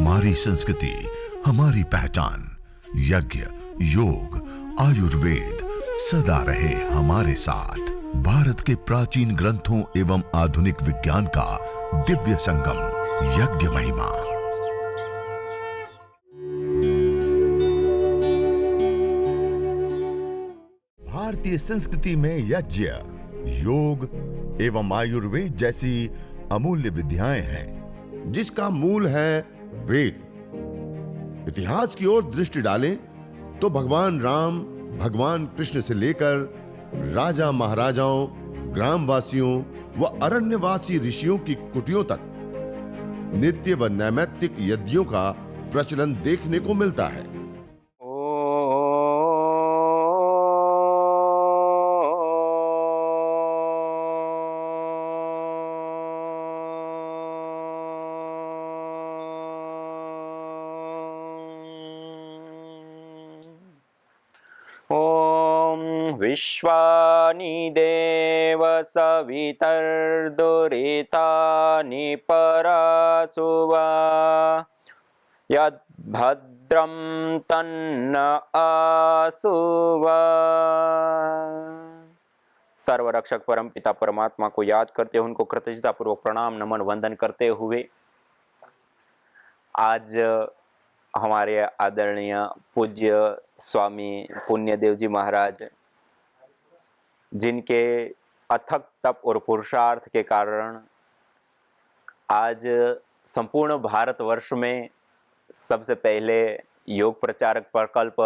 हमारी संस्कृति, हमारी पहचान। यज्ञ, योग, आयुर्वेद सदा रहे हमारे साथ। भारत के प्राचीन ग्रंथों एवं आधुनिक विज्ञान का दिव्य संगम, यज्ञ महिमा। भारतीय संस्कृति में यज्ञ, योग एवं आयुर्वेद जैसी अमूल्य विद्याएं हैं, जिसका मूल है वेद। इतिहास की ओर दृष्टि डालें तो भगवान राम, भगवान कृष्ण से लेकर राजा महाराजाओं, ग्रामवासियों व अरण्यवासी ऋषियों की कुटियों तक नित्य व नैमित्तिक यज्ञों का प्रचलन देखने को मिलता है। ॐ विश्वानि देव सवितर्दुरितानि परासुवा यद्भद्रं तन्न आसुवा। सर्वरक्षक परम पिता परमात्मा को याद करते हुए, उनको कृतज्ञता पूर्वक प्रणाम नमन वंदन करते हुए आज हमारे आदरणीय पूज्य स्वामी पुण्यदेव जी महाराज, जिनके अथक तप और पुरुषार्थ के कारण आज संपूर्ण भारतवर्ष में सबसे पहले योग प्रचारक प्रकल्प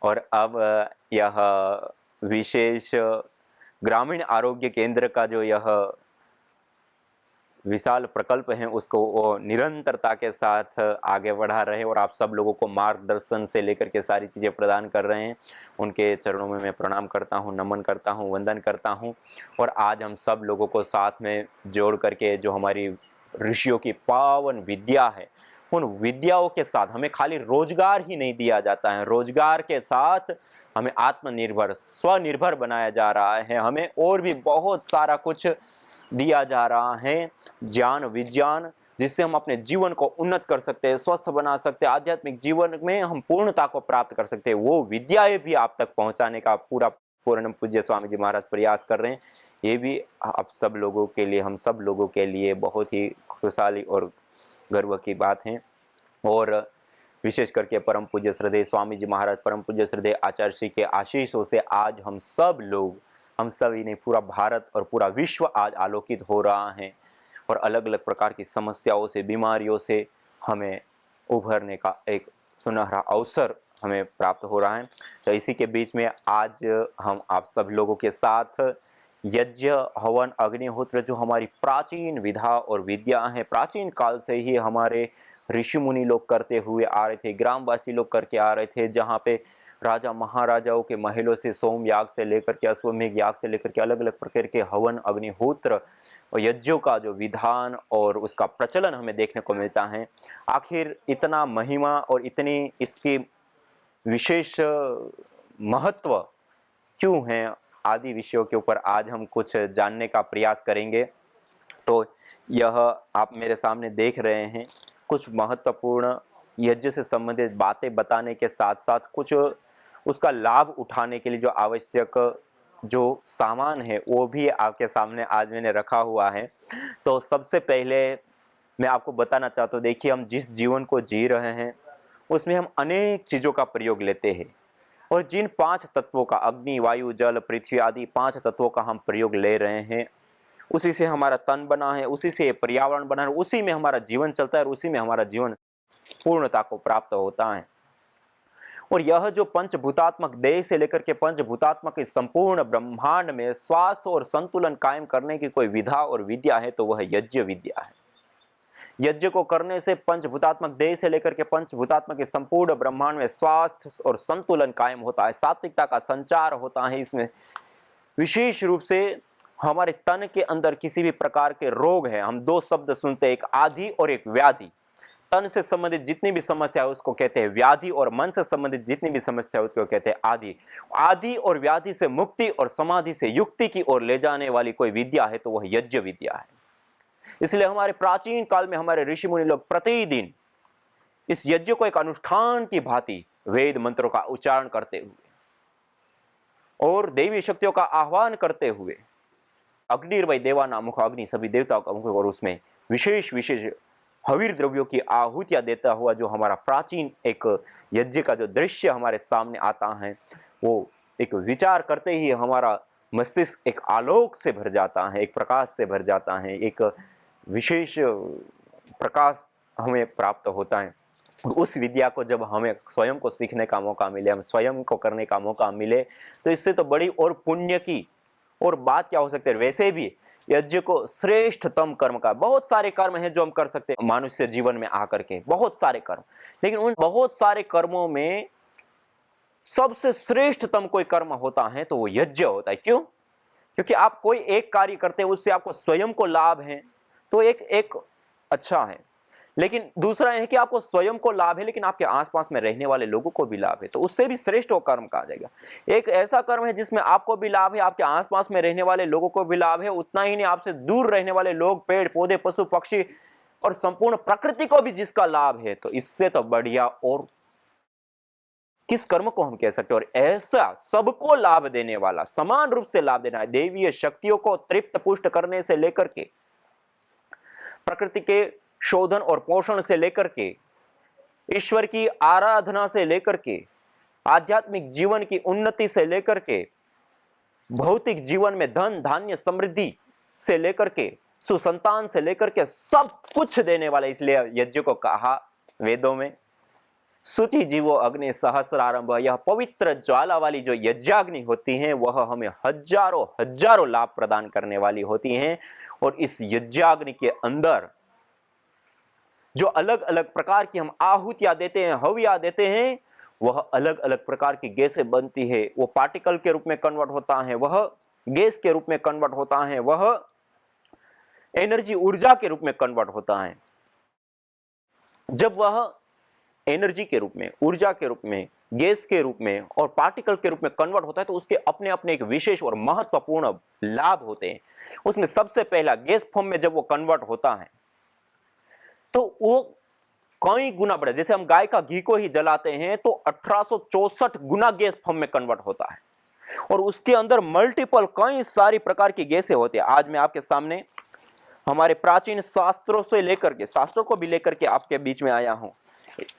और अब यह विशेष ग्रामीण आरोग्य केंद्र का जो यह विशाल प्रकल्प है, उसको वो निरंतरता के साथ आगे बढ़ा रहे और आप सब लोगों को मार्गदर्शन से लेकर के सारी चीज़ें प्रदान कर रहे हैं। उनके चरणों में मैं प्रणाम करता हूं, नमन करता हूं, वंदन करता हूं। और आज हम सब लोगों को साथ में जोड़ करके जो हमारी ऋषियों की पावन विद्या है, उन विद्याओं के साथ हमें खाली रोजगार ही नहीं दिया जाता है, रोजगार के साथ हमें आत्मनिर्भर, स्वनिर्भर बनाया जा रहा है। हमें और भी बहुत सारा कुछ दिया जा रहा है, ज्ञान विज्ञान, जिससे हम अपने जीवन को उन्नत कर सकते हैं, स्वस्थ बना सकते हैं, आध्यात्मिक जीवन में हम पूर्णता को प्राप्त कर सकते हैं। वो विद्याएं भी आप तक पहुंचाने का पूर्ण पूज्य स्वामी जी महाराज प्रयास कर रहे हैं। ये भी आप सब लोगों के लिए, हम सब लोगों के लिए बहुत ही खुशहाली और गर्व की बात है। और विशेष करके परम पूज्य श्रद्धेय स्वामी जी महाराज, परम पूज्य श्रद्धेय आचार्य श्री के आशीषों से आज हम सब लोग, हम सभी नहीं, पूरा भारत और पूरा विश्व आज आलोकित हो रहा है और अलग अलग प्रकार की समस्याओं से, बीमारियों से हमें उभरने का एक सुनहरा अवसर हमें प्राप्त हो रहा है। तो इसी के बीच में आज हम आप सब लोगों के साथ यज्ञ, हवन, अग्निहोत्र, जो हमारी प्राचीन विधा और विद्या है, प्राचीन काल से ही हमारे ऋषि मुनि लोग करते हुए आ रहे थे, ग्रामवासी लोग करके आ रहे थे, जहाँ पे राजा महाराजाओं के महलों से सोम याग से लेकर के अश्वमेघ याग से लेकर के अलग अलग प्रकार के हवन, अग्निहोत्र और यज्ञों का जो विधान और उसका प्रचलन हमें देखने को मिलता है। आखिर इतना महिमा और इतनी इसकी विशेष महत्व क्यों है, आदि विषयों के ऊपर आज हम कुछ जानने का प्रयास करेंगे। तो यह आप मेरे सामने देख रहे हैं कुछ महत्वपूर्ण यज्ञ से संबंधित बातें बताने के साथ साथ कुछ उसका लाभ उठाने के लिए जो आवश्यक जो सामान है वो भी आपके सामने आज मैंने रखा हुआ है। तो सबसे पहले मैं आपको बताना चाहता हूँ, देखिए हम जिस जीवन को जी रहे हैं उसमें हम अनेक चीज़ों का प्रयोग लेते हैं और जिन 5 तत्वों का, अग्नि, वायु, जल, पृथ्वी आदि 5 तत्वों का हम प्रयोग ले रहे हैं, उसी से हमारा तन बना है, उसी से पर्यावरण बना है, उसी में हमारा जीवन चलता है और उसी में हमारा जीवन पूर्णता को प्राप्त होता है। और यह जो पंचभूतात्मक देह से लेकर के पंचभूतात्मक इस संपूर्ण ब्रह्मांड में श्वास और संतुलन कायम करने की कोई विधा और विद्या है तो वह यज्ञ विद्या है। यज्ञ को करने से पंचभूतात्मक देह से लेकर के पंचभूतात्मक इस संपूर्ण ब्रह्मांड में स्वास्थ्य और संतुलन कायम होता है, सात्विकता का संचार होता है। इसमें विशेष रूप से हमारे तन के अंदर किसी भी प्रकार के रोग है, हम 2 शब्द सुनते हैं, एक आदि और एक व्याधि। तन से संबंधित जितनी भी समस्या है उसको कहते हैं व्याधि और मन से संबंधित जितनी भी समस्या है उसको कहते हैं आदि। आदि और व्याधि से मुक्ति और समाधि से युक्ति की ओर ले जाने वाली कोई विद्या है तो वह यज्ञ विद्या है। इसलिए हमारे प्राचीन काल में हमारे ऋषि मुनि लोग प्रतिदिन इस यज्ञ को एक अनुष्ठान की भांति वेद मंत्रों का उच्चारण करते हुए और देवी शक्तियों का आह्वान करते हुए अग्निर्वै देवा नामुख, अग्नि सभी देवताओं का मुख, और उसमें विशेष विशेष हवीर द्रव्यों की आहुतियां देता हुआ जो हमारा प्राचीन एक यज्ञ का जो दृश्य हमारे सामने आता है, वो एक विचार करते ही हमारा मस्तिष्क एक आलोक से भर जाता है, एक प्रकाश से भर जाता है, एक विशेष प्रकाश हमें प्राप्त होता है। उस विद्या को जब हमें स्वयं को सीखने का मौका मिले, हम स्वयं को करने का मौका मिले, तो इससे तो बड़ी और पुण्य की और बात क्या हो सकती है। वैसे भी यज्ञ को श्रेष्ठतम कर्म का, बहुत सारे कर्म हैं जो हम कर सकते हैं मनुष्य जीवन में आकर के, बहुत सारे कर्म, लेकिन उन बहुत सारे कर्मों में सबसे श्रेष्ठतम कोई कर्म होता है तो वो यज्ञ होता है। क्यों? क्योंकि आप कोई एक कार्य करते हैं, उससे आपको स्वयं को लाभ है तो एक अच्छा है, लेकिन दूसरा है कि आपको स्वयं को लाभ है लेकिन आपके आसपास में रहने वाले लोगों को भी लाभ है, तो उससे भी श्रेष्ठ वो कर्म कहा जाएगा। एक ऐसा कर्म है जिसमें आपको भी लाभ है, आपके आसपास में रहने वाले लोगों को भी लाभ है, उतना ही नहीं आपसे दूर रहने वाले लोग, पेड़ पौधे, पशु पक्षी और संपूर्ण प्रकृति को भी जिसका लाभ है, तो इससे तो बढ़िया और किस कर्म को हम कह सकते हैं। और ऐसा सबको लाभ देने वाला, समान रूप से लाभ देना है, देवीय शक्तियों को तृप्त पुष्ट करने से लेकर के, प्रकृति के शोधन और पोषण से लेकर के, ईश्वर की आराधना से लेकर के, आध्यात्मिक जीवन की उन्नति से लेकर के, भौतिक जीवन में धन धान्य समृद्धि से लेकर के, सुसंतान से लेकर के, सब कुछ देने वाला। इसलिए यज्ञ को कहा वेदों में शुचि जीवो अग्नि सहस्रारंभ, यह पवित्र ज्वाला वाली जो यज्ञाग्नि होती है वह हमें हजारों हजारों लाभ प्रदान करने वाली होती हैं। और इस यज्ञाग्नि के अंदर जो अलग अलग प्रकार की हम आहुतियां देते हैं, हविया देते हैं, वह अलग अलग प्रकार की गैसें बनती है, वो पार्टिकल के रूप में कन्वर्ट होता है, वह गैस के रूप में कन्वर्ट होता है, वह एनर्जी ऊर्जा के रूप में कन्वर्ट होता है। जब वह एनर्जी के रूप में, ऊर्जा के रूप में, गैस के रूप में और पार्टिकल के रूप में कन्वर्ट होता है तो उसके अपने अपने एक विशेष और महत्वपूर्ण लाभ होते हैं। उसमें सबसे पहला गैस फॉर्म में जब वो कन्वर्ट होता है तो वो कई गुना बढ़े। जैसे हम गाय का घी को ही जलाते हैं तो 1864 गुना गैस फॉर्म में कन्वर्ट होता है और उसके अंदर मल्टीपल कई सारी प्रकार की गैसें होती है। आज मैं आपके सामने हमारे प्राचीन शास्त्रों से लेकर के, शास्त्रों को भी लेकर के आपके बीच में आया हूं,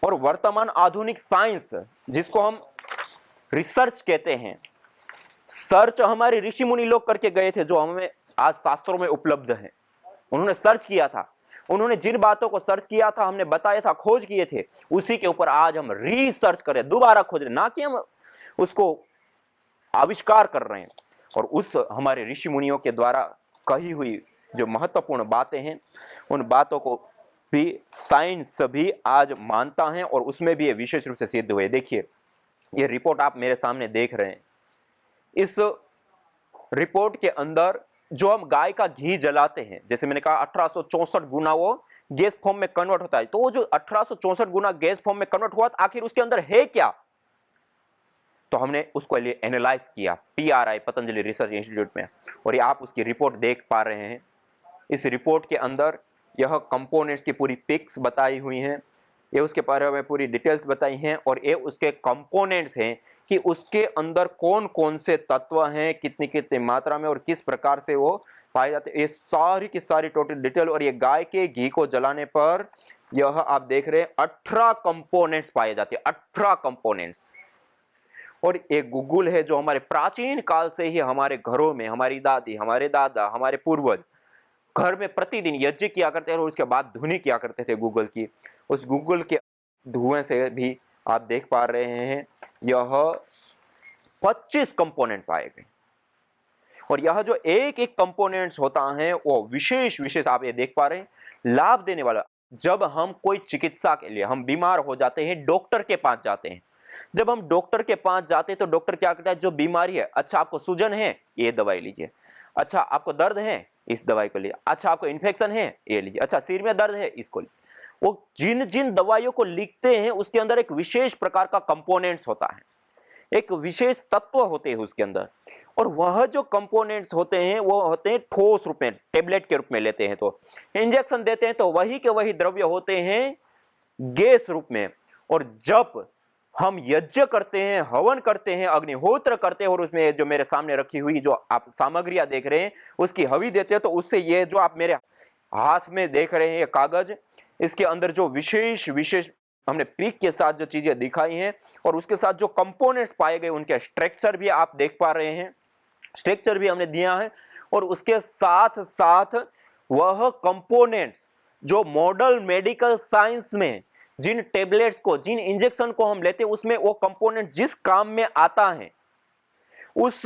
और वर्तमान आधुनिक साइंस जिसको हम रिसर्च कहते हैं, सर्च हमारे ऋषि मुनि लोग करके गए थे जो हमें आज शास्त्रों में उपलब्ध है। उन्होंने सर्च किया था, उन्होंने जिन बातों को सर्च किया था, हमने बताया था, खोज किए थे, उसी के ऊपर आज हम रिसर्च कर रहे हैं, दोबारा खोज रहे हैं, ना कि हम उसको आविष्कार कर रहे हैं। और उस हमारे ऋषि मुनियों के द्वारा कही हुई जो महत्वपूर्ण बातें हैं उन बातों को भी साइंस भी आज मानता है और उसमें भी ये विशेष रूप से सिद्ध हुए। देखिए ये रिपोर्ट आप मेरे सामने देख रहे हैं, इस रिपोर्ट के अंदर जो हम गाय का घी जलाते हैं, जैसे मैंने कहा 1864 गुना वो गैस फॉर्म में कन्वर्ट होता है, तो वो जो 1864 गुना गैस फॉर्म में कन्वर्ट हुआ आखिर उसके अंदर है क्या, तो हमने उसको एनालाइज किया PRI पतंजलि रिसर्च इंस्टीट्यूट में, और ये आप उसकी रिपोर्ट देख पा रहे हैं। इस रिपोर्ट के अंदर यह कंपोनेंट्स की पूरी पिक्स बताई हुई हैं, ये उसके बारे में पूरी डिटेल्स बताई हैं, और ये उसके कंपोनेंट्स हैं कि उसके अंदर कौन कौन से तत्व हैं, कितनी कितनी मात्रा में और किस प्रकार से वो पाए जाते हैं, ये सारी की सारी टोटल डिटेल। और ये गाय के घी को जलाने पर यह आप देख रहे हैं 18 कंपोनेंट्स पाए जाते हैं, 18 कंपोनेंट्स। और एक गुगुल है जो हमारे प्राचीन काल से ही हमारे घरों में, हमारी दादी, हमारे दादा, हमारे पूर्वज घर में प्रतिदिन यज्ञ किया करते थे और उसके बाद धुनी किया करते थे गूगल की। उस गूगल के धुएं से भी आप देख पा रहे हैं यह 25 कंपोनेंट पाए गए, और यह जो एक एक कंपोनेंट्स होता है वो विशेष विशेष आप ये देख पा रहे हैं लाभ देने वाला। जब हम कोई चिकित्सा के लिए हम बीमार हो जाते हैं, डॉक्टर के पास जाते हैं, जब हम डॉक्टर के पास जाते हैं तो डॉक्टर क्या कहता है, जो बीमारी है, अच्छा आपको सूजन है ये दवाई लीजिए, अच्छा आपको दर्द है इस दवाई को लीजिए, अच्छा आपको इन्फेक्शन है ये लीजिए, अच्छा सिर में दर्द है इसको लीजिए। वो जिन जिन दवाइयों को लिखते हैं उसके अंदर एक विशेष प्रकार का कंपोनेंट्स होता है, एक विशेष तत्व होते हैं उसके अंदर, और वह जो कंपोनेंट्स होते हैं वो होते हैं ठोस रूप में, टेबलेट के रूप में लेते हैं तो इंजेक्शन देते हैं तो वही के वही द्रव्य होते हैं गैस रूप में। और जब हम यज्ञ करते हैं, हवन करते हैं, अग्निहोत्र करते हैं और उसमें जो मेरे सामने रखी हुई जो आप सामग्रियां देख रहे हैं उसकी हवि देते हैं, तो उससे ये जो आप मेरे हाथ में देख रहे हैं ये कागज, इसके अंदर जो विशेष विशेष हमने पीक के साथ जो चीजें दिखाई हैं और उसके साथ जो कंपोनेंट्स पाए गए उनके स्ट्रक्चर भी आप देख पा रहे हैं, स्ट्रक्चर भी हमने दिया है। और उसके साथ साथ वह कंपोनेंट्स जो मॉडल मेडिकल साइंस में जिन टेबलेट्स को, जिन इंजेक्शन को हम लेते हैं उसमें वो कंपोनेंट जिस काम में आता है, उस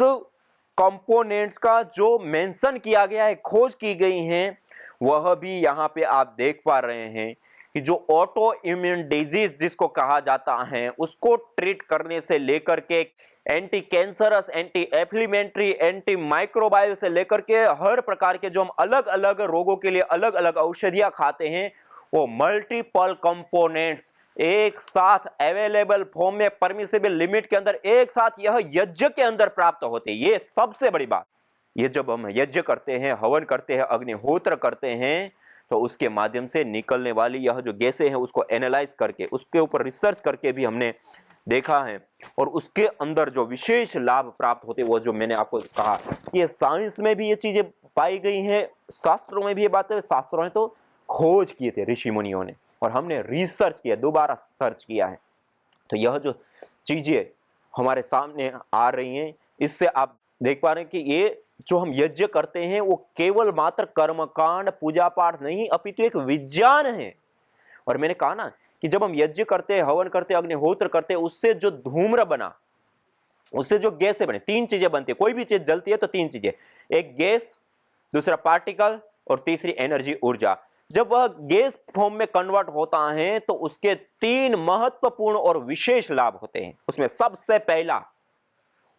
कंपोनेंट्स का जो मेंशन किया गया है, खोज की गई है, वह भी यहां पे आप देख पा रहे हैं कि जो ऑटो इम्यून डिजीज जिसको कहा जाता है उसको ट्रीट करने से लेकर के anti cancerous, anti inflammatory, anti microbial से लेकर के हर प्रकार के जो हम अलग अलग रोगों के लिए अलग अलग औषधियां खाते हैं, वो मल्टीपल कंपोनेंट्स एक साथ अवेलेबल फॉर्म में परमिसिबल लिमिट के अंदर एक साथ यह यज्ञ के अंदर प्राप्त होते हैं। ये सबसे बड़ी बात। ये जब हम यज्ञ करते हैं, हवन करते हैं, अग्निहोत्र करते हैं, तो उसके माध्यम से निकलने वाली यह जो गैसें हैं उसको एनालाइज करके, उसके ऊपर रिसर्च करके भी हमने देखा है और उसके अंदर जो विशेष लाभ प्राप्त होते हैं, वो जो मैंने आपको कहा, ये साइंस में भी ये चीजें पाई गई हैं, शास्त्रों में भी ये बातें, शास्त्रों ने तो खोज किए थे ऋषि मुनियों ने और हमने रिसर्च किया, दोबारा सर्च किया है। तो यह जो चीजें हमारे सामने आ रही हैं, इससे आप देख पा रहे हैं कि ये जो हम यज्ञ करते हैं वो केवल मात्र कर्मकांड, पूजा पाठ नहीं, अपितु एक विज्ञान है। और मैंने कहा ना कि जब हम यज्ञ करते हैं, हवन करते हैं, अग्निहोत्र करते हैं, उससे जो धूम्र बना, उससे जो गैसें बने, तीन चीजें बनती है। कोई भी चीज जलती है तो तीन चीजें, एक गैस, दूसरा पार्टिकल और तीसरी एनर्जी, ऊर्जा। जब वह गैस फॉर्म में कन्वर्ट होता है तो उसके तीन महत्वपूर्ण और विशेष लाभ होते हैं। उसमें सबसे पहला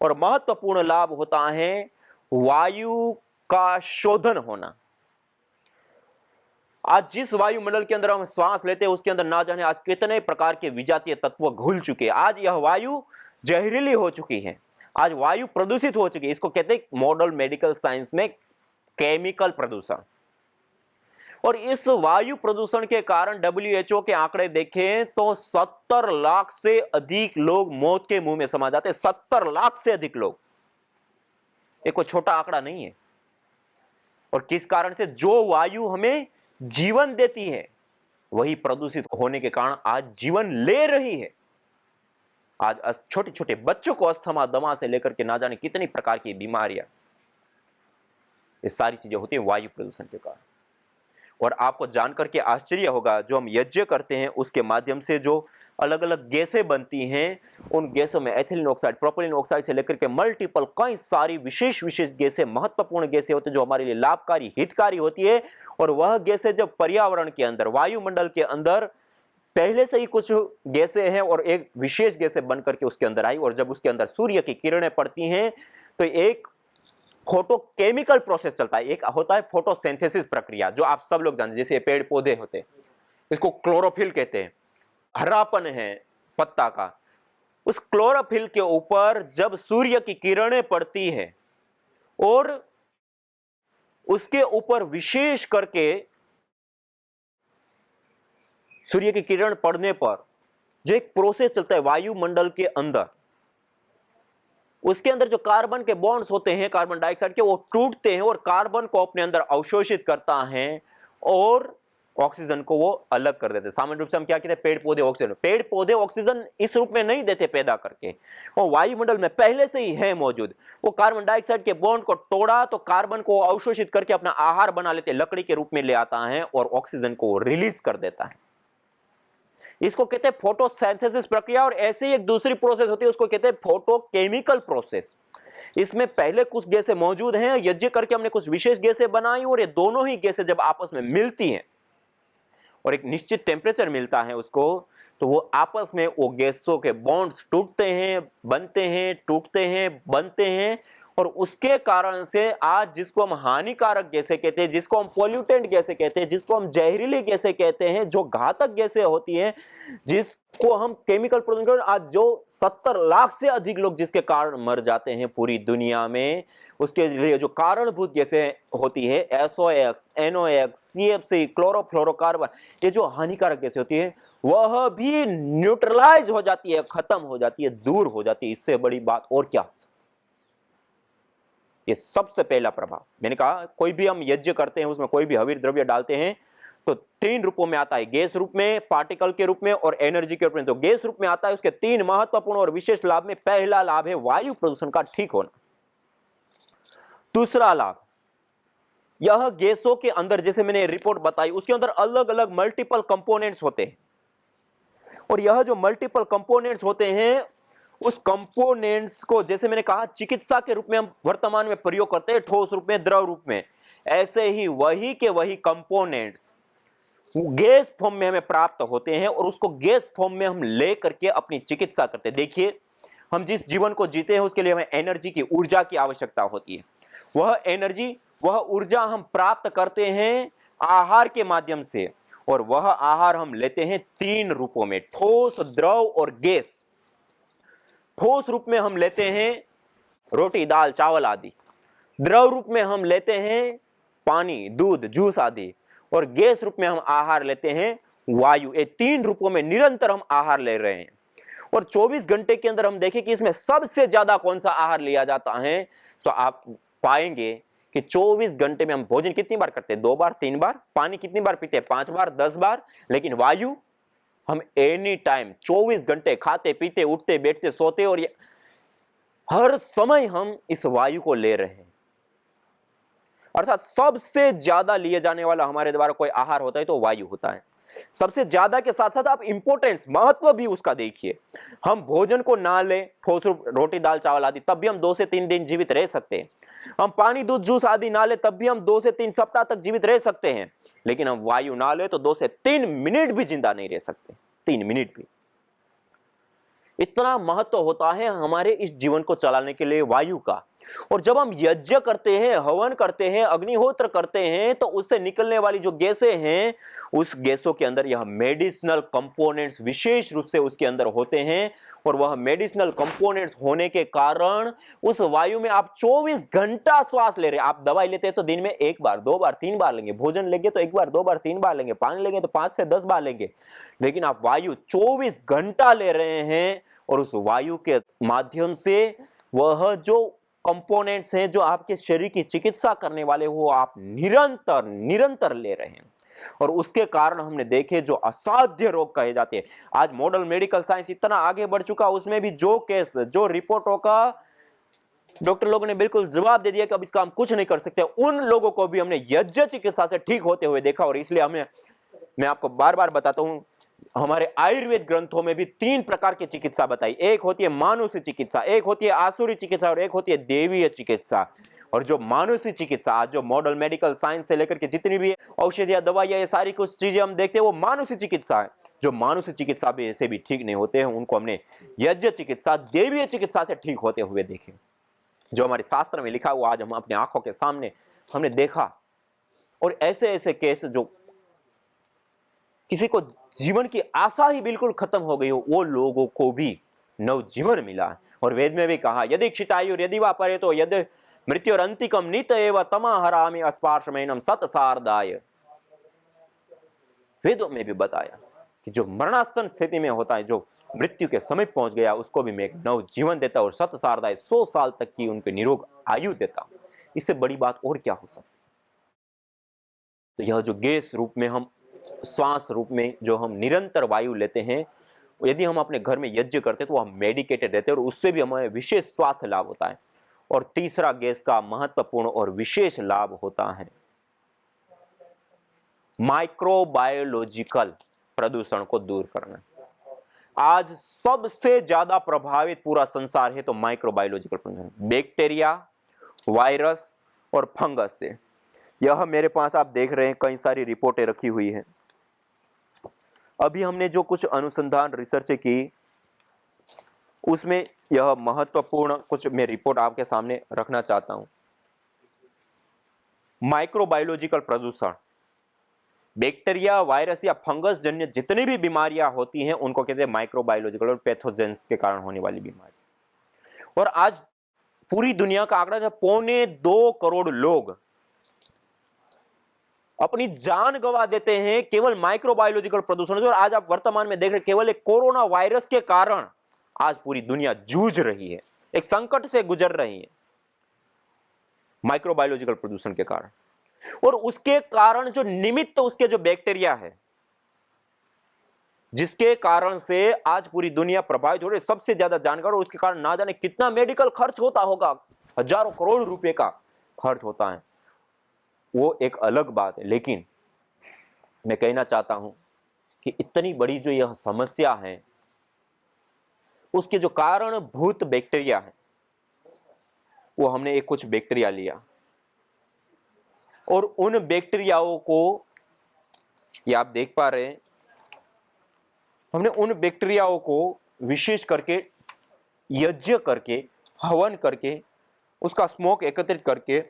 और महत्वपूर्ण लाभ होता है वायु का शोधन होना। आज जिस वायुमंडल के अंदर हम श्वास लेते हैं उसके अंदर ना जाने आज कितने प्रकार के विजातीय तत्व घुल चुके हैं। आज यह वायु जहरीली हो चुकी है, आज वायु प्रदूषित हो चुकी है। इसको कहते हैं मॉडल मेडिकल साइंस में केमिकल प्रदूषण। और इस वायु प्रदूषण के कारण WHO के आंकड़े देखें तो 70 लाख से अधिक लोग मौत के मुंह में समा जाते हैं। 70 लाख से अधिक लोग, ये कोई छोटा आंकड़ा नहीं है। और किस कारण से? जो वायु हमें जीवन देती है वही प्रदूषित होने के कारण आज जीवन ले रही है। आज छोटे छोटे बच्चों को अस्थमा, दमा से लेकर के ना जाने कितनी प्रकार की बीमारियां, ये सारी चीजें होती है वायु प्रदूषण के कारण। और आपको जानकर के आश्चर्य होगा, जो हम यज्ञ करते हैं उसके माध्यम से जो अलग अलग गैसें बनती हैं, उन गैसों में एथिलीन ऑक्साइड, प्रोपिलीन ऑक्साइड से लेकर के मल्टीपल कई सारी विशेष विशेष गैसें, महत्वपूर्ण गैसें होती है जो हमारे लिए लाभकारी, हितकारी होती है। और वह गैसें जब पर्यावरण के अंदर, वायुमंडल के अंदर पहले से ही कुछ गैसें हैं और एक विशेष गैसें बन करके उसके अंदर आई, और जब उसके अंदर सूर्य की किरणें पड़ती हैं तो एक फोटोकेमिकल प्रोसेस चलता है। एक होता है फोटोसिंथेसिस प्रक्रिया, जो आप सब लोग जानते हैं। जैसे पेड़ पौधे होते हैं, इसको क्लोरोफिल कहते हैं, हरापन है पत्ता का। उस क्लोरोफिल के ऊपर जब सूर्य की किरणें पड़ती है और उसके ऊपर विशेष करके सूर्य की किरण पड़ने पर जो एक प्रोसेस चलता है वायुमंडल के अंदर, उसके अंदर जो कार्बन के बॉन्ड्स होते हैं, कार्बन डाइऑक्साइड के, वो टूटते हैं और कार्बन को अपने अंदर अवशोषित करता है और ऑक्सीजन को वो अलग कर देते हैं। सामान्य रूप से हम क्या कहते हैं? पेड़ पौधे ऑक्सीजन। पेड़ पौधे ऑक्सीजन इस रूप में नहीं देते पैदा करके, वो वायुमंडल में पहले से ही है मौजूद। वो कार्बन डाइऑक्साइड के बॉन्ड को तोड़ा तो कार्बन को अवशोषित करके अपना आहार बना लेते, लकड़ी के रूप में ले आता है और ऑक्सीजन को रिलीज कर देता है। इसको कहते हैं फोटोसिंथेसिस प्रक्रिया। और ऐसे ही एक दूसरी प्रोसेस होती है, उसको कहते हैं फोटोकेमिकल प्रोसेस। इसमें पहले कुछ गैसें मौजूद हैं, यज्ञ करके हमने कुछ विशेष गैसें बनाई और ये दोनों ही गैसें जब आपस में मिलती हैं और एक निश्चित टेम्परेचर मिलता है उसको, तो वो आपस में वो गैसों के बॉन्ड्स टूटते हैं, बनते हैं, टूटते हैं, बनते हैं। और उसके कारण से आज जिसको हम हानिकारक गैसें कहते हैं, जिसको हम पोल्यूटेंट गैसें कहते हैं, जिसको हम जहरीली गैसें कहते हैं, जो घातक गैसें होती हैं, जिसको हम केमिकल प्रदूषण, आज जो 70 लाख से अधिक लोग जिसके कारण मर जाते हैं पूरी दुनिया में, उसके लिए जो कारणभूत गैसें होती है SOx, NOx, CFC, क्लोरोफ्लोरोकार्बन, ये जो हानिकारक गैसें होती है, वह भी न्यूट्रलाइज हो जाती है, खत्म हो जाती है, दूर हो जाती है। इससे बड़ी बात और क्या? ये सबसे पहला प्रभाव। मैंने कहा कोई भी हम यज्ञ करते हैं, उसमें कोई भी हविर द्रव्य डालते हैं तो 3 रूपों में आता है, गैस रूप में, पार्टिकल के रूप में और एनर्जी के रूप में। तो गैस रूप में आता है, उसके 3 महत्वपूर्ण और विशेष लाभ में पहला लाभ है वायु प्रदूषण का ठीक होना। दूसरा लाभ, यह गैसों के अंदर, जैसे मैंने रिपोर्ट बताई, उसके अंदर अलग अलग मल्टीपल कंपोनेंट्स होते हैं, और यह जो मल्टीपल कंपोनेंट्स होते हैं, उस कंपोनेंट्स को, जैसे मैंने कहा, चिकित्सा के रूप में हम वर्तमान में प्रयोग करते हैं, ठोस रूप में, द्रव रूप में। ऐसे ही वही के वही कंपोनेंट्स गैस फॉर्म में हमें प्राप्त होते हैं, और उसको गैस फॉर्म में हम ले करके अपनी चिकित्सा करते हैं। देखिए, हम जिस जीवन को जीते हैं उसके लिए हमें एनर्जी की, ऊर्जा की आवश्यकता होती है। वह एनर्जी, वह ऊर्जा हम प्राप्त करते हैं आहार के माध्यम से, और वह आहार हम लेते हैं 3 रूपों में, ठोस, द्रव और गैस। ठोस रूप में हम लेते हैं रोटी, दाल, चावल आदि। द्रव रूप में हम लेते हैं पानी, दूध, जूस आदि। और गैस रूप में हम आहार लेते हैं वायु। ये 3 रूपों में निरंतर हम आहार ले रहे हैं। और 24 घंटे के अंदर हम देखें कि इसमें सबसे ज्यादा कौन सा आहार लिया जाता है, तो आप पाएंगे कि 24 घंटे में हम भोजन कितनी बार करते हैं? 2 बार, 3 बार। पानी कितनी बार पीते हैं? 5 बार, 10 बार। लेकिन वायु हम एनी टाइम 24 घंटे खाते, पीते, उठते, बैठते, सोते, और हर समय हम इस वायु को ले रहे हैं। अर्थात सबसे ज्यादा लिए जाने वाला हमारे द्वारा कोई आहार होता है तो वायु होता है। सबसे ज्यादा के साथ साथ आप इंपॉर्टेंस, महत्व भी उसका देखिए। हम भोजन को ना ले, ठोस रोटी, दाल, चावल आदि, तब भी हम 2 से 3 दिन जीवित रह सकते हैं। हम पानी, दूध, जूस आदि ना ले, तब भी हम 2 से 3 सप्ताह तक जीवित रह सकते हैं। लेकिन हम वायु ना ले तो 2 से 3 मिनट भी जिंदा नहीं रह सकते। 3 मिनट भी। इतना महत्व होता है हमारे इस जीवन को चलाने के लिए वायु का। और जब हम यज्ञ करते हैं, हवन करते हैं, अग्निहोत्र करते हैं, तो उससे निकलने वाली जो गैसें हैं, उस गैसों के अंदर यह मेडिसिनल कंपोनेंट्स विशेष रूप से उसके अंदर होते हैं। और वह मेडिसिनल कंपोनेंट्स होने के कारण उस वायु में आप 24 घंटा श्वास ले रहे हैं। आप दवाई लेते हैं तो दिन में 1 बार, 2 बार, 3 बार लेंगे। भोजन लेंगे तो 1 बार, 2 बार, 3 बार लेंगे। पानी लेंगे तो 5 से 10 बार लेंगे। लेकिन आप वायु 24 घंटा ले रहे हैं, और उस वायु के माध्यम से वह जो कंपोनेंट्स हैं जो आपके शरीर की चिकित्सा करने वाले, वो आप निरंतर निरंतर ले रहे हैं। और उसके कारण हमने देखे जो असाध्य रोग कहे जाते हैं। आज मॉडर्न मेडिकल साइंस इतना आगे बढ़ चुका, उसमें भी जो केस, जो रिपोर्टों का डॉक्टर लोगों ने बिल्कुल जवाब दे दिया कि अब इसका हम कुछ नहीं कर सकते, उन लोगों को भी हमने यज्ञ चिकित्सा से ठीक होते हुए देखा। और इसलिए मैं आपको बार बार बताता हूं, हमारे आयुर्वेद ग्रंथों में भी 3 प्रकार की चिकित्सा बताई। एक होती है मानुषी चिकित्सा, एक होती है आसुरी चिकित्सा, और एक होती है देवीय चिकित्सा। और जो मानुषी चिकित्सा, आज जो मॉडर्न मेडिकल साइंस से लेकर के जितनी भी औषधियां, दवाइयां, ये सारी कुछ चीजें हम देखते हैं, वो मानुषी चिकित्सा है। जो मानुषी चिकित्सा भी से भी ठीक नहीं होते हैं, उनको हमने यज्ञ चिकित्सा, देवीय चिकित्सा से ठीक होते हुए देखे। जो हमारे शास्त्र में लिखा हुआ आज हम अपने आंखों के सामने हमने देखा। और ऐसे ऐसे केस जो किसी को जीवन की आशा ही बिल्कुल खत्म हो गई हो, वो लोगों को भी नवजीवन मिला। और वेद में भी कहा, यदि क्षितायु यदि वा परे तो यदि मृत्यु अंतिकम नित एव तमाहरामि अस्पार्शमेनम सतसारदाय। वेदों में भी बताया कि जो मरणासन स्थिति में होता है, जो मृत्यु के समीप पहुंच गया, उसको भी मैं एक नव जीवन देता हूं, और सतसारदाय 100 साल तक की उनके निरोग आयु देता हूं। इससे बड़ी बात और क्या हो सकती। तो यह जो गैस रूप में हम, श्वास रूप में जो हम निरंतर वायु लेते हैं, यदि हम अपने घर में यज्ञ करते हैं तो हम मेडिकेटेड रहते हैं, और उससे भी हमें विशेष स्वास्थ्य लाभ होता है। और तीसरा गैस का महत्वपूर्ण और विशेष लाभ होता है माइक्रोबायोलॉजिकल प्रदूषण को दूर करना। आज सबसे ज्यादा प्रभावित पूरा संसार है तो माइक्रोबायोलॉजिकल प्रदूषण, बैक्टीरिया, वायरस और फंगस से। यह मेरे पास आप देख रहे हैं कई सारी रिपोर्टें रखी हुई हैं। अभी हमने जो कुछ अनुसंधान रिसर्च की, उसमें यह महत्वपूर्ण कुछ मैं रिपोर्ट आपके सामने रखना चाहता हूं। माइक्रोबायोलॉजिकल प्रदूषण, बैक्टीरिया, वायरस या फंगस जन्य जितनी भी बीमारियां होती हैं, उनको कहते हैं माइक्रोबायोलॉजिकल और पैथोजेंस के कारण होने वाली बीमारी। और आज पूरी दुनिया का आंकड़ा 2.25 करोड़ लोग अपनी जान गंवा देते हैं केवल माइक्रोबायोलॉजिकल प्रदूषण से। और आज आप वर्तमान में देख रहे हैं केवल एक कोरोना वायरस के कारण आज पूरी दुनिया जूझ रही है, एक संकट से गुजर रही है माइक्रोबायोलॉजिकल प्रदूषण के कारण। और उसके कारण जो निमित्त उसके जो बैक्टीरिया है जिसके कारण से आज पूरी दुनिया प्रभावित हो रही है, सबसे ज्यादा जानकार, और उसके कारण ना जाने कितना मेडिकल खर्च होता होगा, हजारों करोड़ रुपए का खर्च होता है, वो एक अलग बात है। लेकिन मैं कहना चाहता हूं कि इतनी बड़ी जो यह समस्या है उसके जो कारणभूत बैक्टीरिया है वो हमने एक कुछ बैक्टीरिया लिया और उन बैक्टीरियाओं को, ये आप देख पा रहे हैं, हमने उन बैक्टीरियाओं को विशेष करके यज्ञ करके, हवन करके, उसका स्मोक एकत्रित करके,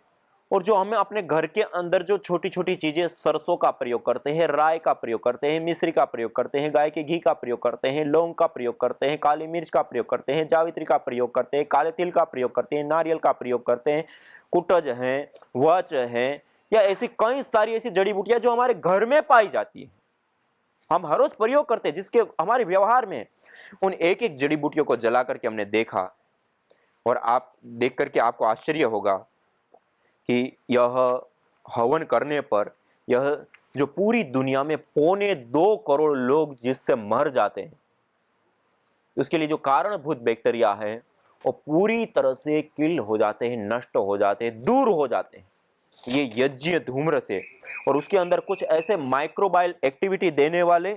और जो हमें अपने घर के अंदर जो छोटी छोटी चीजें, सरसों का प्रयोग करते हैं, राय का प्रयोग करते हैं, मिश्री का प्रयोग करते हैं, गाय के घी का प्रयोग करते हैं, लौंग का प्रयोग करते हैं, काली मिर्च का प्रयोग करते हैं, जावित्री का प्रयोग करते हैं, काले तिल का प्रयोग करते हैं, नारियल का प्रयोग करते हैं, कुटज है, वच है, या ऐसी कई सारी ऐसी जड़ी बूटियां जो हमारे घर में पाई जाती है, हम हर रोज प्रयोग करते हैं, जिसके हमारे व्यवहार में, उन एक एक जड़ी बूटियों को जला करके हमने देखा। और आप देख करके आपको आश्चर्य होगा कि यह हवन करने पर यह जो पूरी दुनिया में 2.25 करोड़ लोग जिससे मर जाते हैं, उसके लिए जो कारणभूत बैक्टीरिया है वो पूरी तरह से किल हो जाते हैं, नष्ट हो जाते हैं, दूर हो जाते हैं ये यज्ञ धूम्र से। और उसके अंदर कुछ ऐसे माइक्रोबायल एक्टिविटी देने वाले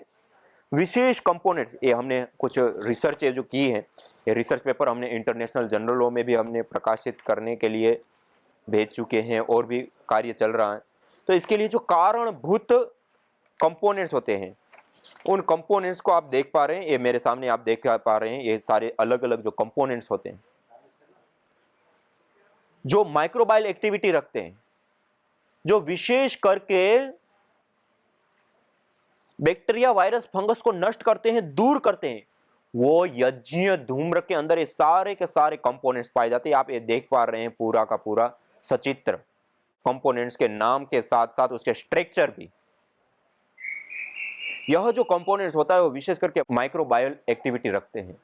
विशेष कंपोनेंट्स, ये हमने कुछ रिसर्च जो की है, ये रिसर्च पेपर हमने इंटरनेशनल जर्नलों में भी हमने प्रकाशित करने के लिए भेज चुके हैं, और भी कार्य चल रहा है। तो इसके लिए जो कारणभूत कंपोनेंट्स होते हैं, उन कंपोनेंट्स को आप देख पा रहे हैं, ये मेरे सामने आप देख पा रहे हैं, ये सारे अलग अलग जो कंपोनेंट्स होते हैं जो माइक्रोबायल एक्टिविटी रखते हैं, जो विशेष करके बैक्टीरिया, वायरस, फंगस को नष्ट करते हैं, दूर करते हैं, वो यज्ञ धूम्र के अंदर ये सारे के सारे कंपोनेंट्स पाए जाते हैं। आप ये देख पा रहे हैं पूरा का पूरा सचित्र कंपोनेंट्स के नाम के साथ साथ उसके स्ट्रक्चर भी। यह जो कंपोनेंट्स होता है वो विशेष करके माइक्रोबायल एक्टिविटी रखते हैं,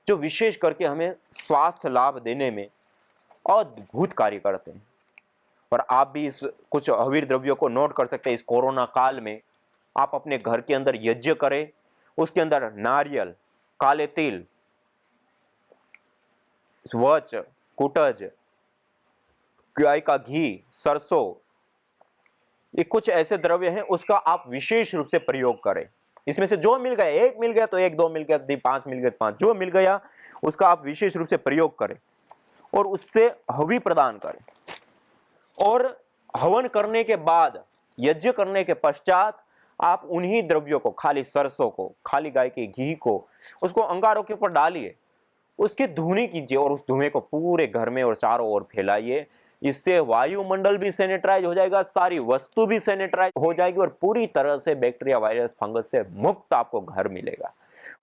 जो विशेष करके हमें स्वास्थ्य लाभ देने में अद्भुत कार्य करते हैं। और आप भी इस कुछ हवीर द्रव्यों को नोट कर सकते हैं। इस कोरोना काल में आप अपने घर के अंदर यज्ञ करें, उसके अंदर नारियल, काले तिल, वच, कुटज, गाय का घी, सरसों, ये कुछ ऐसे द्रव्य हैं, उसका आप विशेष रूप से प्रयोग करें। इसमें से जो मिल गया, एक मिल गया तो एक, दो मिल गया तो 5 मिल गया 5, जो मिल गया उसका आप विशेष रूप से प्रयोग करें और उससे हवि प्रदान करें। और हवन करने के बाद, यज्ञ करने के पश्चात आप उन्हीं द्रव्यों को, खाली सरसों को, खाली गाय के घी को, उसको अंगारों के ऊपर डालिए, उसकी धुनी कीजिए और उस धुएं को पूरे घर में और चारों ओर फैलाइए। इससे वायुमंडल भी सैनिटाइज हो जाएगा, सारी वस्तु भी सैनिटाइज हो जाएगी और पूरी तरह से बैक्टीरिया, वायरस, फंगस से मुक्त आपको घर मिलेगा।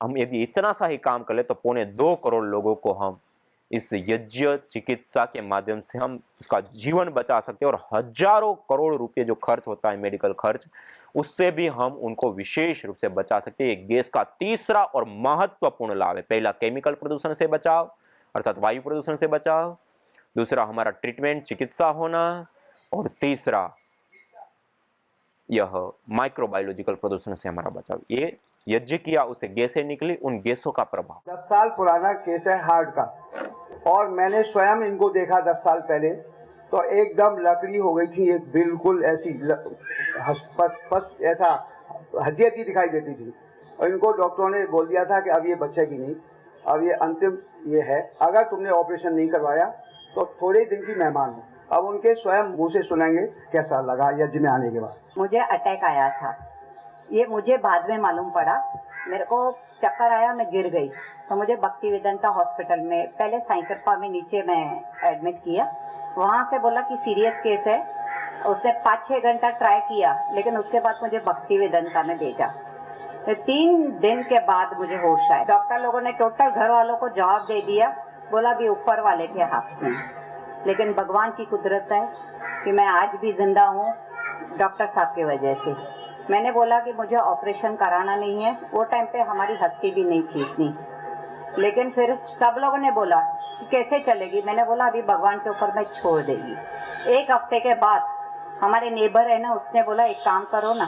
हम यदि इतना सा ही काम कर ले तो 2.25 करोड़ लोगों को हम इस यज्ञ चिकित्सा के माध्यम से हम उसका जीवन बचा सकते हैं। और हजारों करोड़ रुपए जो खर्च होता है मेडिकल खर्च, उससे भी हम उनको विशेष रूप से बचा सकते हैं। गैस का तीसरा और महत्वपूर्ण लाभ है, पहला केमिकल प्रदूषण से बचाव अर्थात वायु प्रदूषण से बचाव, दूसरा हमारा ट्रीटमेंट, चिकित्सा होना, और तीसरा यह माइक्रोबायोलॉजिकल प्रदूषण से हमारा बचाव। ये यज्ञ किया, उससे गैसें निकली, उन गैसों का प्रभाव। 10 साल पुराना केस है हार्ट का, और मैंने स्वयं इनको देखा 10 साल पहले, तो एकदम लकड़ी हो गई थी, एक बिल्कुल ऐसी ऐसा हड्डी दिखाई देती थी। और इनको डॉक्टरों ने बोल दिया था कि अब ये बचेगी नहीं, अब ये अंतिम ये है, अगर तुमने ऑपरेशन नहीं करवाया तो थोड़े दिन की मेहमान हो। अब उनके स्वयं मुँह से सुनेंगे कैसा लगा यज्ञ में आने के बाद। मुझे अटैक आया था, ये मुझे बाद में मालूम पड़ा। मेरे को चक्कर आया, मैं गिर गई, तो मुझे भक्ति वेदांता हॉस्पिटल में, पहले साईंकृपा में नीचे में एडमिट किया। वहाँ से बोला कि सीरियस केस है। उसने 5-6 घंटा ट्राई किया, लेकिन उसके बाद मुझे भक्ति वेदांता में भेजा। तो 3 दिन के बाद मुझे होश आया। डॉक्टर लोगों ने टोटल घर वालों को जवाब दे दिया, बोला भी ऊपर वाले के हाथ में। लेकिन भगवान की कुदरत है कि मैं आज भी जिंदा हूँ डॉक्टर साहब की वजह से। मैंने बोला कि मुझे ऑपरेशन कराना नहीं है, वो टाइम पे हमारी हस्ती भी नहीं थी इतनी, लेकिन फिर सब लोगों ने बोला कि कैसे चलेगी। मैंने बोला अभी भगवान के ऊपर मैं छोड़ देगी। एक हफ्ते के बाद हमारे नेबर है ना, उसने बोला एक काम करो ना,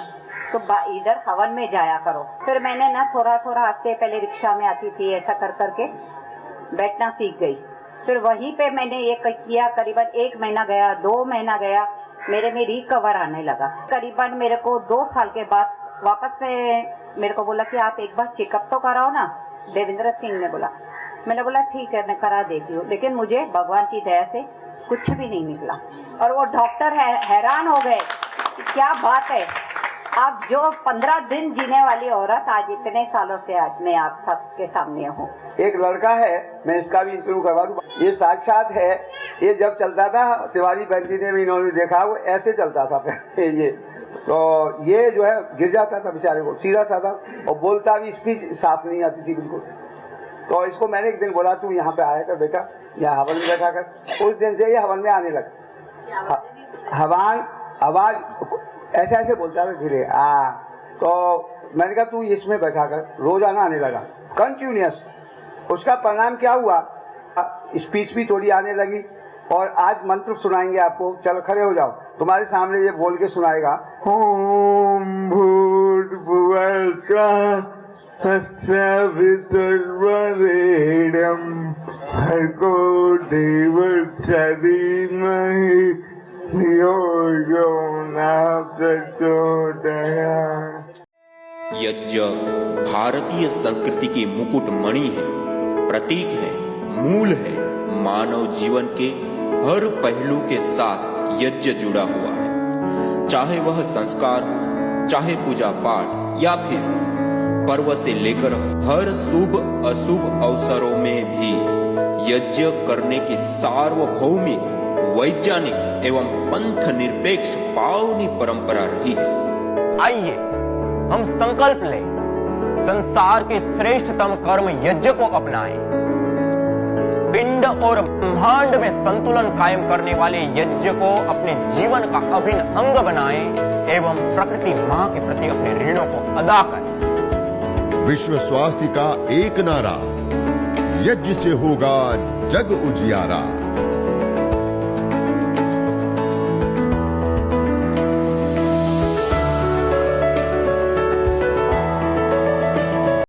तो इधर हवन में जाया करो। फिर मैंने ना थोड़ा थोड़ा हंसते, पहले रिक्शा में आती थी, ऐसा कर करके बैठना सीख गई। फिर वहीं पे मैंने ये किया, करीबन 1 महीना गया, 2 महीना गया, मेरे में रिकवर आने लगा। करीबन मेरे को 2 साल के बाद वापस में मेरे को बोला कि आप एक बार चेकअप तो कराओ ना, देवेंद्र सिंह ने बोला। मैंने बोला ठीक है, मैं करा देती हूँ, लेकिन मुझे भगवान की दया से कुछ भी नहीं निकला। और वो डॉक्टर हैरान हो गए, क्या बात है, आप जो 15 दिन जीने वाली औरत आज इतने सालों से आज मैं आप सबके सामने हूँ। एक लड़का है, मैं इसका भी इंटरव्यू करवा दूँ, ये साक्षात है। ये जब चलता था, तिवारी बहन जी ने भी इन्होंने देखा, वो ऐसे चलता था ये। तो ये जो है गिर जाता था बेचारे को, सीधा साधा, और बोलता भी, स्पीच साफ नहीं आती थी बिल्कुल। तो इसको मैंने एक दिन बोला तू यहाँ पे आया कर बेटा, यहाँ हवन में बैठा कर। उस दिन से ये हवन में आने लगा। हवन आवाज ऐसे ऐसे बोलता था धीरे। तो मैंने कहा तू इसमें बैठा कर, रोजाना आने लगा कंटिन्यूस। उसका परिणाम क्या हुआ, स्पीच भी थोड़ी आने लगी। और आज मंत्र सुनाएंगे आपको, चलो खड़े हो जाओ, तुम्हारे सामने ये बोल के सुनाएगा। ओम भूर्भुवः स्वः तत्सवितुर्वरेण्यं भर्गो देवस्य धीमहि धियो यो नः प्रचोदयात्। यज्ञ भारतीय संस्कृति की मुकुट मणि है, प्रतीक है, मूल है। मानव जीवन के हर पहलू के साथ यज्ञ जुड़ा हुआ है, चाहे वह संस्कार हो, चाहे पूजा पाठ, या फिर पर्व से लेकर हर शुभ अशुभ अवसरों में भी यज्ञ करने की सार्वभौमिक, वैज्ञानिक एवं पंथ निरपेक्ष पावनी परंपरा रही है। आइए हम संकल्प लें, संसार के श्रेष्ठतम कर्म यज्ञ को अपनाएं। पिंड और ब्रह्मांड में संतुलन कायम करने वाले यज्ञ को अपने जीवन का अभिन्न अंग बनाएं एवं प्रकृति मां के प्रति अपने ऋणों को अदा करें। विश्व स्वास्थ्य का एक नारा, यज्ञ से होगा जग उजियारा।